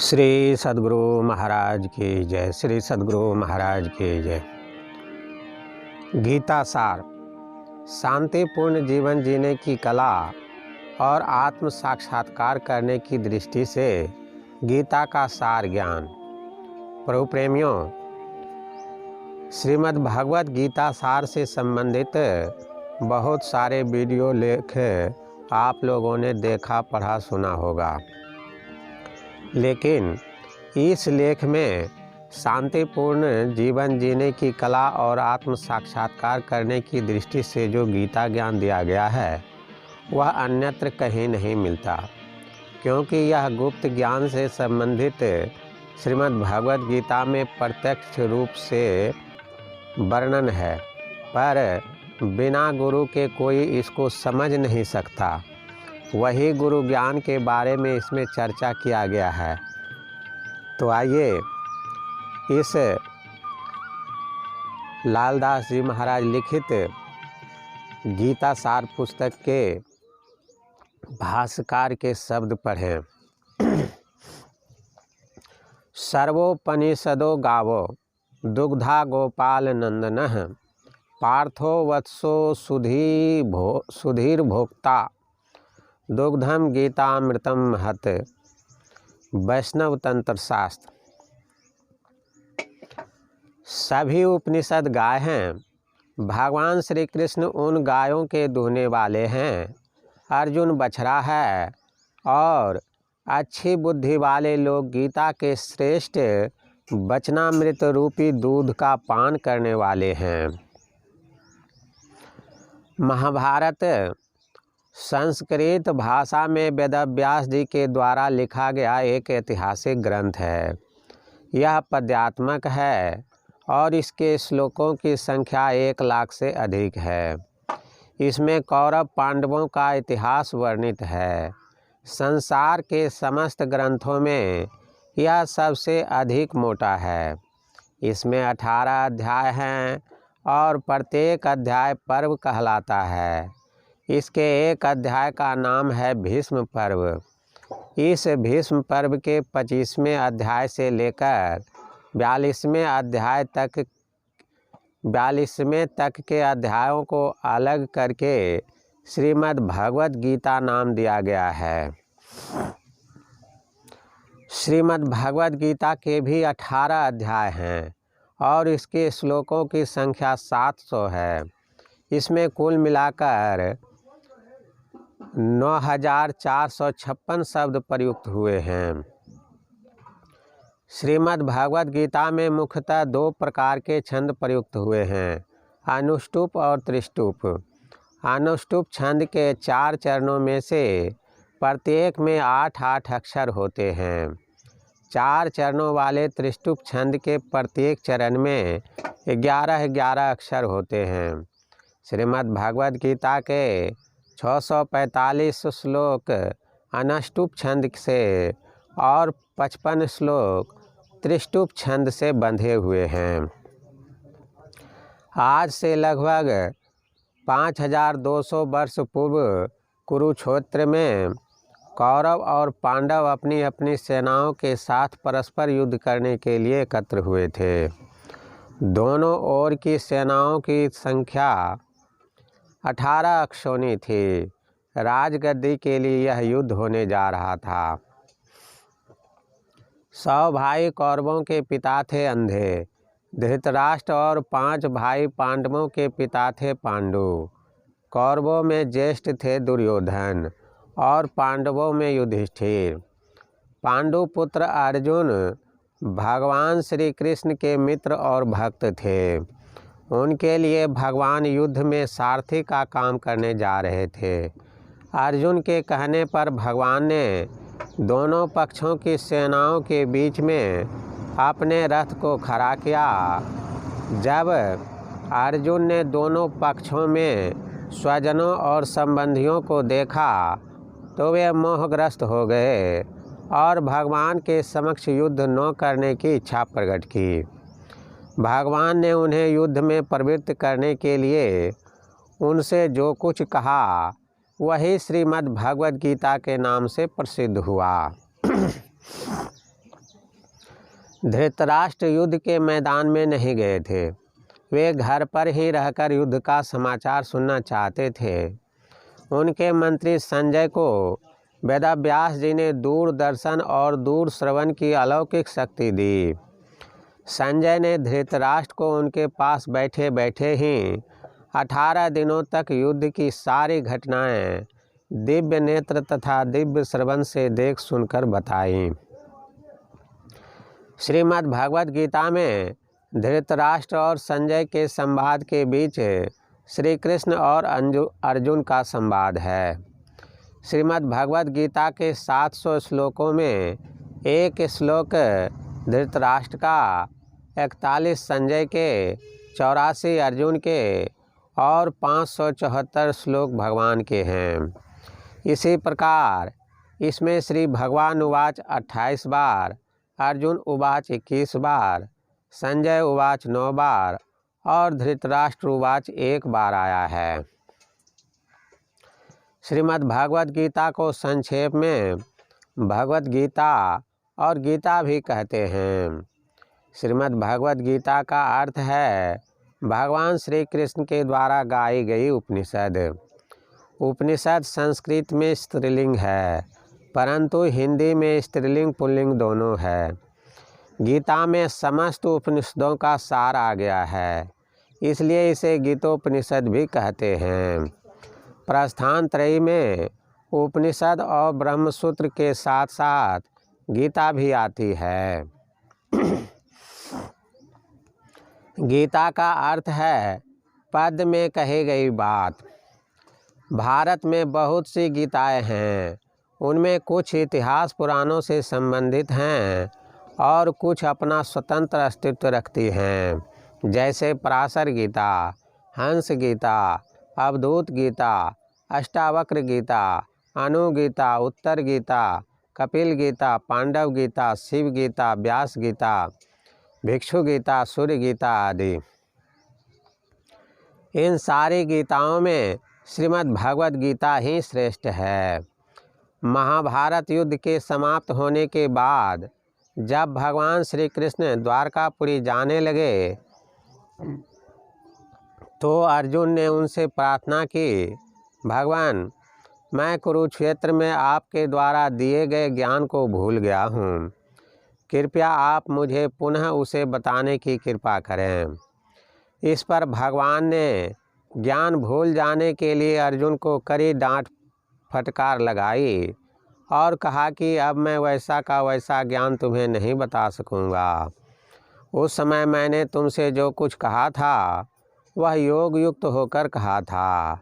श्री सद्गुरु महाराज की जय। श्री सद्गुरु महाराज की जय। गीता सार, शांतिपूर्ण जीवन जीने की कला और आत्म साक्षात्कार करने की दृष्टि से गीता का सार ज्ञान। प्रभु प्रेमियों, श्रीमद् भगवत गीता सार से संबंधित बहुत सारे वीडियो लेख आप लोगों ने देखा, पढ़ा, सुना होगा, लेकिन इस लेख में शांतिपूर्ण जीवन जीने की कला और आत्म साक्षात्कार करने की दृष्टि से जो गीता ज्ञान दिया गया है वह अन्यत्र कहीं नहीं मिलता, क्योंकि यह गुप्त ज्ञान से संबंधित श्रीमद् भगवत गीता में प्रत्यक्ष रूप से वर्णन है, पर बिना गुरु के कोई इसको समझ नहीं सकता। वही गुरु ज्ञान के बारे में इसमें चर्चा किया गया है। तो आइए इस लालदास जी महाराज लिखित गीता सार पुस्तक के भाष्यकार के शब्द पढ़ें। सर्वोपनिषदो गावो दुग्धा गोपाल नंदनः पार्थो वत्सो सुधीर भोक्ता दुग्धम गीतामृतम महत। वैष्णव तंत्र शास्त्र। सभी उपनिषद गाय हैं। भगवान श्री कृष्ण उन गायों के दुहने वाले हैं। अर्जुन बछड़ा है और अच्छी बुद्धि वाले लोग गीता के श्रेष्ठ वचनामृत रूपी दूध का पान करने वाले हैं। महाभारत संस्कृत भाषा में वेदव्यास जी के द्वारा लिखा गया एक ऐतिहासिक ग्रंथ है। यह पद्यात्मक है और इसके श्लोकों की संख्या 1 लाख से अधिक है। इसमें कौरव पांडवों का इतिहास वर्णित है। संसार के समस्त ग्रंथों में यह सबसे अधिक मोटा है। इसमें 18 अध्याय हैं और प्रत्येक अध्याय पर्व कहलाता है। इसके एक अध्याय का नाम है भीष्म पर्व। इस भीष्म पर्व के 25वें अध्याय से लेकर 42वें तक के अध्यायों को अलग करके श्रीमद् भगवत गीता नाम दिया गया है। श्रीमद् भगवत गीता के भी 18 अध्याय हैं और इसके श्लोकों की संख्या 700 है। इसमें कुल मिलाकर 9456 शब्द प्रयुक्त हुए हैं। श्रीमद् भगवत गीता में मुख्यतः 2 प्रकार के छंद प्रयुक्त हुए हैं, अनुष्टुप और त्रिष्टुप। अनुष्टुप छंद के 4 चरणों में से प्रत्येक में 8-8 अक्षर होते हैं। 4 चरणों वाले त्रिष्टुप छंद के प्रत्येक चरण में 11-11 अक्षर होते हैं। श्रीमद् भगवत गीता के 645 श्लोक अनुष्टुप छंद से और 55 श्लोक त्रिष्टुप छंद से बंधे हुए हैं। आज से लगभग 5200 वर्ष पूर्व कुरुक्षेत्र में कौरव और पांडव अपनी अपनी सेनाओं के साथ परस्पर युद्ध करने के लिए एकत्र हुए थे। दोनों ओर की सेनाओं की संख्या 18 अक्षौनी थी। राजगद्दी के लिए यह युद्ध होने जा रहा था। 100 भाई कौरवों के पिता थे अंधे धृतराष्ट्र और 5 भाई पांडवों के पिता थे पांडु। कौरवों में ज्येष्ठ थे दुर्योधन और पांडवों में युधिष्ठिर। पांडु पुत्र अर्जुन भगवान श्री कृष्ण के मित्र और भक्त थे। उनके लिए भगवान युद्ध में सारथी का काम करने जा रहे थे। अर्जुन के कहने पर भगवान ने दोनों पक्षों की सेनाओं के बीच में अपने रथ को खड़ा किया। जब अर्जुन ने दोनों पक्षों में स्वजनों और संबंधियों को देखा तो वे मोहग्रस्त हो गए और भगवान के समक्ष युद्ध न करने की इच्छा प्रकट की। भगवान ने उन्हें युद्ध में प्रवृत्त करने के लिए उनसे जो कुछ कहा वही श्रीमद् भगवत गीता के नाम से प्रसिद्ध हुआ। धृतराष्ट्र युद्ध के मैदान में नहीं गए थे। वे घर पर ही रहकर युद्ध का समाचार सुनना चाहते थे। उनके मंत्री संजय को वेदव्यास जी ने दूरदर्शन और दूर श्रवण की अलौकिक शक्ति दी। संजय ने धृतराष्ट्र को उनके पास बैठे बैठे ही 18 दिनों तक युद्ध की सारी घटनाएं दिव्य नेत्र तथा दिव्य श्रवण से देख सुनकर बताई। श्रीमद् भगवद गीता में धृतराष्ट्र और संजय के संवाद के बीच श्री कृष्ण और अर्जुन का संवाद है। श्रीमद् भगवद गीता के 700 श्लोकों में एक श्लोक धृतराष्ट्र का, 41 संजय के, 84 अर्जुन के और 574 श्लोक भगवान के हैं। इसी प्रकार इसमें श्री भगवान उवाच 28 बार, अर्जुन उवाच 21 बार, संजय उवाच 9 बार और धृतराष्ट्र उवाच 1 बार आया है। श्रीमद् भगवद गीता को संक्षेप में भगवद गीता और गीता भी कहते हैं। श्रीमद् भगवद गीता का अर्थ है भगवान श्री कृष्ण के द्वारा गाई गई उपनिषद। उपनिषद संस्कृत में स्त्रीलिंग है, परंतु हिंदी में स्त्रीलिंग पुल्लिंग दोनों है। गीता में समस्त उपनिषदों का सार आ गया है, इसलिए इसे गीतोपनिषद भी कहते हैं। प्रस्थान त्रयी में उपनिषद और ब्रह्मसूत्र के साथ साथ गीता भी आती है। गीता का अर्थ है पद में कही गई बात। भारत में बहुत सी गीताएं हैं। उनमें कुछ इतिहास पुराणों से संबंधित हैं और कुछ अपना स्वतंत्र अस्तित्व रखती हैं, जैसे पराशर गीता, हंस गीता, अवधूत गीता, अष्टावक्र गीता, अनुगीता, उत्तर गीता, कपिल गीता, पांडव गीता, शिव गीता, व्यास गीता, भिक्षु गीता, सूर्य गीता आदि। इन सारी गीताओं में श्रीमद् भगवद गीता ही श्रेष्ठ है। महाभारत युद्ध के समाप्त होने के बाद जब भगवान श्री कृष्ण द्वारकापुरी जाने लगे तो अर्जुन ने उनसे प्रार्थना की, भगवान, मैं कुरुक्षेत्र में आपके द्वारा दिए गए ज्ञान को भूल गया हूँ। कृपया आप मुझे पुनः उसे बताने की कृपा करें। इस पर भगवान ने ज्ञान भूल जाने के लिए अर्जुन को कड़ी डांट फटकार लगाई और कहा कि अब मैं वैसा का वैसा ज्ञान तुम्हें नहीं बता सकूँगा। उस समय मैंने तुमसे जो कुछ कहा था वह योग युक्त होकर कहा था।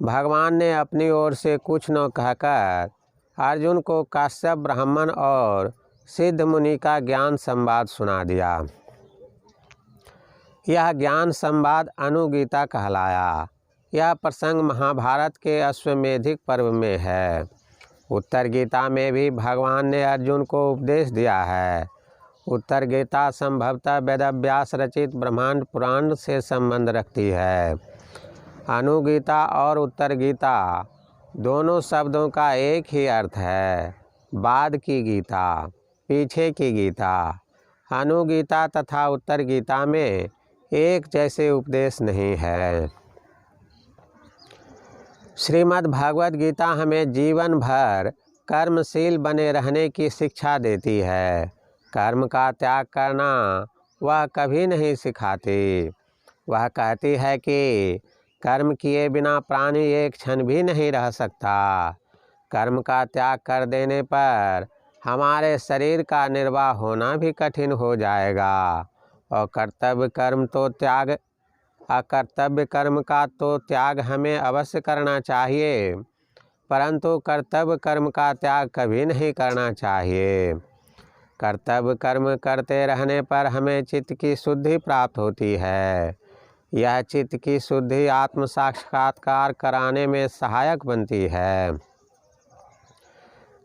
भगवान ने अपनी ओर से कुछ न कहकर अर्जुन को काश्यप ब्राह्मण और सिद्ध मुनि का ज्ञान संवाद सुना दिया। यह ज्ञान संवाद अनुगीता कहलाया। यह प्रसंग महाभारत के अश्वमेधिक पर्व में है। उत्तर गीता में भी भगवान ने अर्जुन को उपदेश दिया है। उत्तर गीता संभवतः वेदव्यास रचित ब्रह्मांड पुराण से संबंध रखती है। अनुगीता और उत्तर गीता दोनों शब्दों का एक ही अर्थ है, बाद की गीता, पीछे की गीता। अनुगीता तथा उत्तर गीता में एक जैसे उपदेश नहीं है। श्रीमद् भगवद गीता हमें जीवन भर कर्मशील बने रहने की शिक्षा देती है। कर्म का त्याग करना वह कभी नहीं सिखाती। वह कहती है कि कर्म किए बिना प्राणी एक क्षण भी नहीं रह सकता। कर्म का त्याग कर देने पर हमारे शरीर का निर्वाह होना भी कठिन हो जाएगा और अकर्तव्य कर्म का तो त्याग हमें अवश्य करना चाहिए, परंतु कर्तव्य कर्म का त्याग कभी नहीं करना चाहिए। कर्तव्य कर्म करते रहने पर हमें चित्त की शुद्धि प्राप्त होती है। यह चित्त की शुद्धि आत्म साक्षात्कार कराने में सहायक बनती है।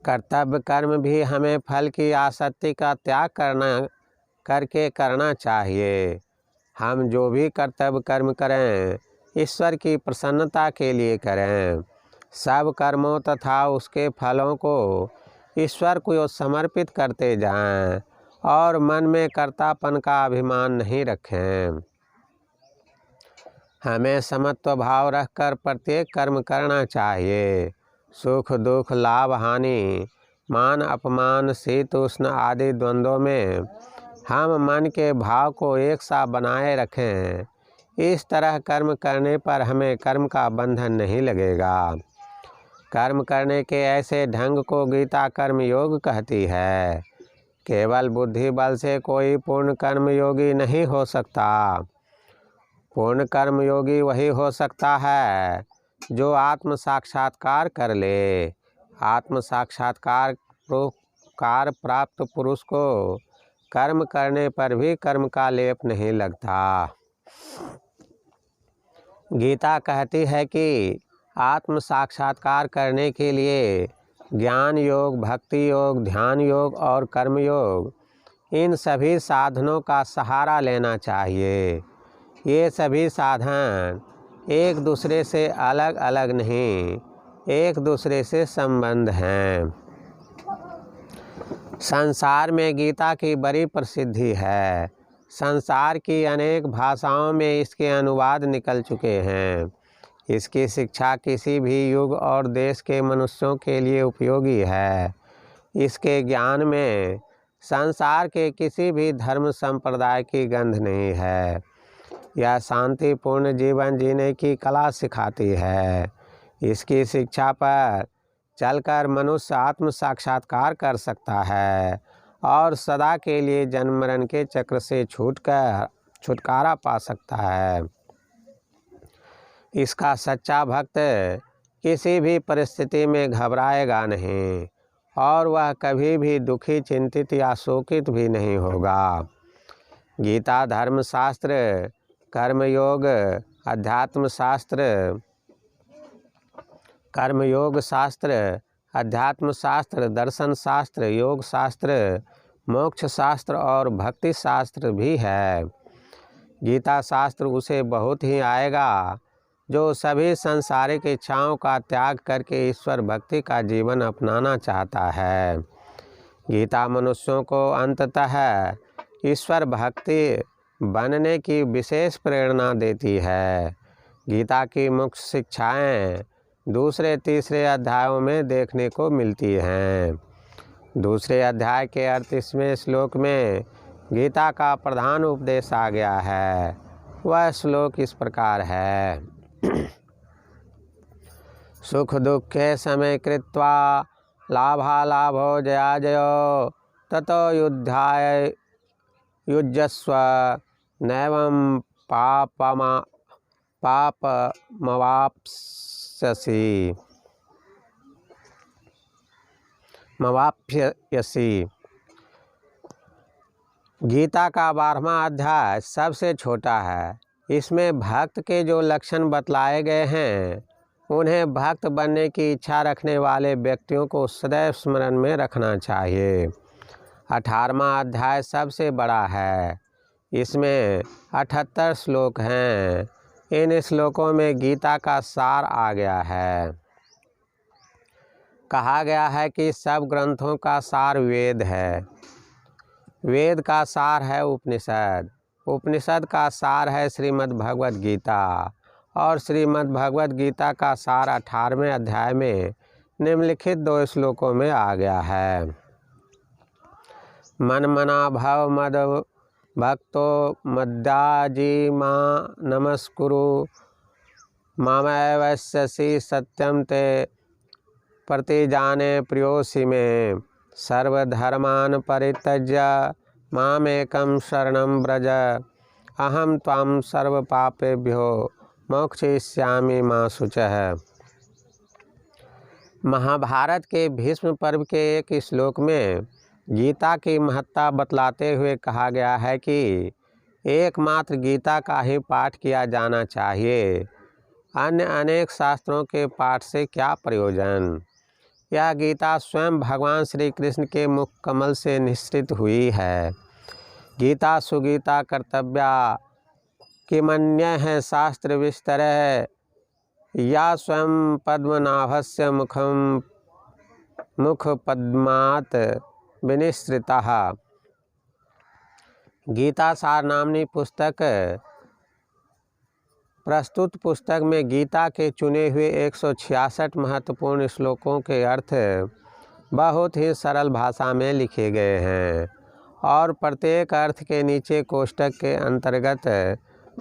कर्तव्य कर्म भी हमें फल की आसक्ति का त्याग करके करना चाहिए। हम जो भी कर्तव्य कर्म करें ईश्वर की प्रसन्नता के लिए करें। सब कर्मों तथा उसके फलों को ईश्वर को समर्पित करते जाएं और मन में कर्तापन का अभिमान नहीं रखें। हमें समत्व भाव रखकर प्रत्येक कर्म करना चाहिए। सुख दुख, लाभ हानि, मान अपमान, शीत उष्ण आदि द्वंद्वों में हम मन के भाव को एक सा बनाए रखें। इस तरह कर्म करने पर हमें कर्म का बंधन नहीं लगेगा। कर्म करने के ऐसे ढंग को गीता कर्म योग कहती है। केवल बुद्धि बल से कोई पूर्ण कर्म योगी नहीं हो सकता। पूर्ण कर्म योगी वही हो सकता है जो आत्म साक्षात्कार कर ले। आत्म साक्षात्कार प्राप्त पुरुष को कर्म करने पर भी कर्म का लेप नहीं लगता। गीता कहती है कि आत्म साक्षात्कार करने के लिए ज्ञान योग, भक्ति योग, ध्यान योग और कर्म योग, इन सभी साधनों का सहारा लेना चाहिए। ये सभी साधन एक दूसरे से अलग अलग नहीं, एक दूसरे से संबंध हैं। संसार में गीता की बड़ी प्रसिद्धि है। संसार की अनेक भाषाओं में इसके अनुवाद निकल चुके हैं। इसकी शिक्षा किसी भी युग और देश के मनुष्यों के लिए उपयोगी है। इसके ज्ञान में संसार के किसी भी धर्म संप्रदाय की गंध नहीं है। यह शांतिपूर्ण जीवन जीने की कला सिखाती है। इसकी शिक्षा पर चलकर मनुष्य आत्म साक्षात्कार कर सकता है और सदा के लिए जन्म मरण के चक्र से छुटकारा पा सकता है। इसका सच्चा भक्त किसी भी परिस्थिति में घबराएगा नहीं और वह कभी भी दुखी, चिंतित या शोकित भी नहीं होगा। गीता धर्मशास्त्र, कर्मयोग, अध्यात्म शास्त्र, कर्मयोग शास्त्र, अध्यात्म शास्त्र, दर्शन शास्त्र, योग शास्त्र, मोक्ष शास्त्र और भक्ति शास्त्र भी है। गीता शास्त्र उसे बहुत ही आएगा जो सभी सांसारिक इच्छाओं का त्याग करके ईश्वर भक्ति का जीवन अपनाना चाहता है। गीता मनुष्यों को अंततः ईश्वर भक्ति बनने की विशेष प्रेरणा देती है। गीता की मुख्य शिक्षाएं दूसरे तीसरे अध्यायों में देखने को मिलती हैं। दूसरे अध्याय के 38वें श्लोक में गीता का प्रधान उपदेश आ गया है। वह श्लोक इस प्रकार है। सुख दुखे समय कृत्वा लाभालाभो जया जयो ततो युज्यस्व नैवं मवाप्यसि। गीता का 12वां अध्याय सबसे छोटा है। इसमें भक्त के जो लक्षण बतलाए गए हैं उन्हें भक्त बनने की इच्छा रखने वाले व्यक्तियों को सदैव स्मरण में रखना चाहिए। 18वां अध्याय सबसे बड़ा है। इसमें 78 श्लोक हैं। इन श्लोकों में गीता का सार आ गया है। कहा गया है कि सब ग्रंथों का सार वेद है। वेद का सार है उपनिषद। उपनिषद का सार है श्रीमद् भगवद गीता और श्रीमद् भगवद गीता का सार 18वें अध्याय में निम्नलिखित 2 श्लोकों में आ गया है। मन मना भव मद भक्तो मद्याजी माँ नमस्कुरु मामैवस्यसि सत्यम ते प्रतिजाने प्रियोसि मे सर्वधर्मान् परित्यज्य मामेकं शरणं व्रज अहम त्वां सर्वपापेभ्यो मोक्षयिष्यामि मा शुचः। महाभारत के भीष्म पर्व के एक श्लोक में गीता की महत्ता बतलाते हुए कहा गया है कि एकमात्र गीता का ही पाठ किया जाना चाहिए। अन्य अनेक शास्त्रों के पाठ से क्या प्रयोजन। यह गीता स्वयं भगवान श्री कृष्ण के मुख कमल से निश्चित हुई है। गीता सुगीता कर्तव्या किमन्य है शास्त्र विस्तर या स्वयं पद्मनाभस्य मुख पद्मात् विनिश्रिता। गीता सार नामनी पुस्तक। प्रस्तुत पुस्तक में गीता के चुने हुए 166 महत्वपूर्ण श्लोकों के अर्थ बहुत ही सरल भाषा में लिखे गए हैं और प्रत्येक अर्थ के नीचे कोष्ठक के अंतर्गत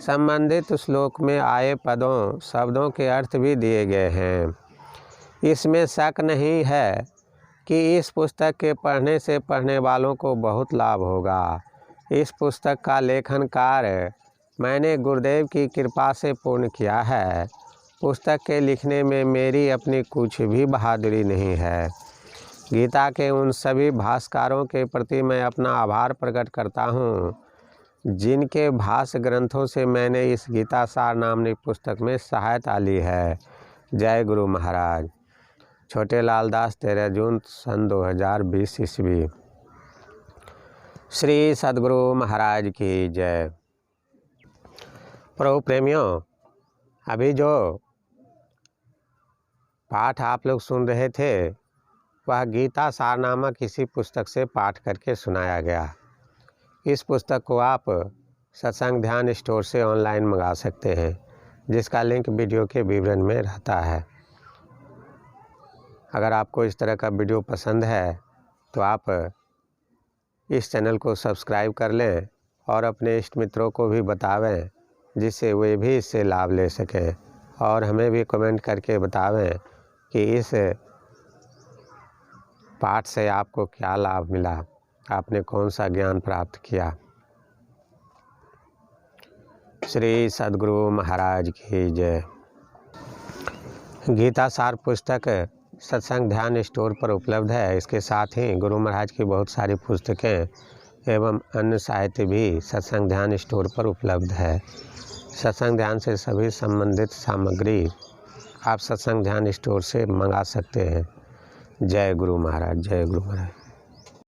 संबंधित श्लोक में आए पदों शब्दों के अर्थ भी दिए गए हैं। इसमें शक नहीं है कि इस पुस्तक के पढ़ने से पढ़ने वालों को बहुत लाभ होगा। इस पुस्तक का लेखन कार्य मैंने गुरुदेव की कृपा से पूर्ण किया है। पुस्तक के लिखने में मेरी अपनी कुछ भी बहादुरी नहीं है। गीता के उन सभी भाष्यकारों के प्रति मैं अपना आभार प्रकट करता हूँ जिनके भाष्य ग्रंथों से मैंने इस गीता सार नामनी पुस्तक में सहायता ली है। जय गुरु महाराज। छोटे लाल दास 13 जून सन 2020 ईस्वी। श्री सद्गुरु महाराज की जय। प्रभु प्रेमियों, अभी जो पाठ आप लोग सुन रहे थे वह गीता सार नामक इसी पुस्तक से पाठ करके सुनाया गया। इस पुस्तक को आप सत्संग ध्यान स्टोर से ऑनलाइन मंगा सकते हैं, जिसका लिंक वीडियो के विवरण में रहता है। अगर आपको इस तरह का वीडियो पसंद है तो आप इस चैनल को सब्सक्राइब कर लें और अपने इष्ट मित्रों को भी बतावें, जिससे वे भी इससे लाभ ले सकें, और हमें भी कमेंट करके बतावें कि इस पाठ से आपको क्या लाभ मिला, आपने कौन सा ज्ञान प्राप्त किया। श्री सद्गुरु महाराज की जय। गीता सार पुस्तक सत्संग ध्यान स्टोर पर उपलब्ध है। इसके साथ ही गुरु महाराज की बहुत सारी पुस्तकें एवं अन्य साहित्य भी सत्संग ध्यान स्टोर पर उपलब्ध है। सत्संग ध्यान से सभी संबंधित सामग्री आप सत्संग ध्यान स्टोर से मंगा सकते हैं। जय गुरु महाराज। जय गुरु महाराज।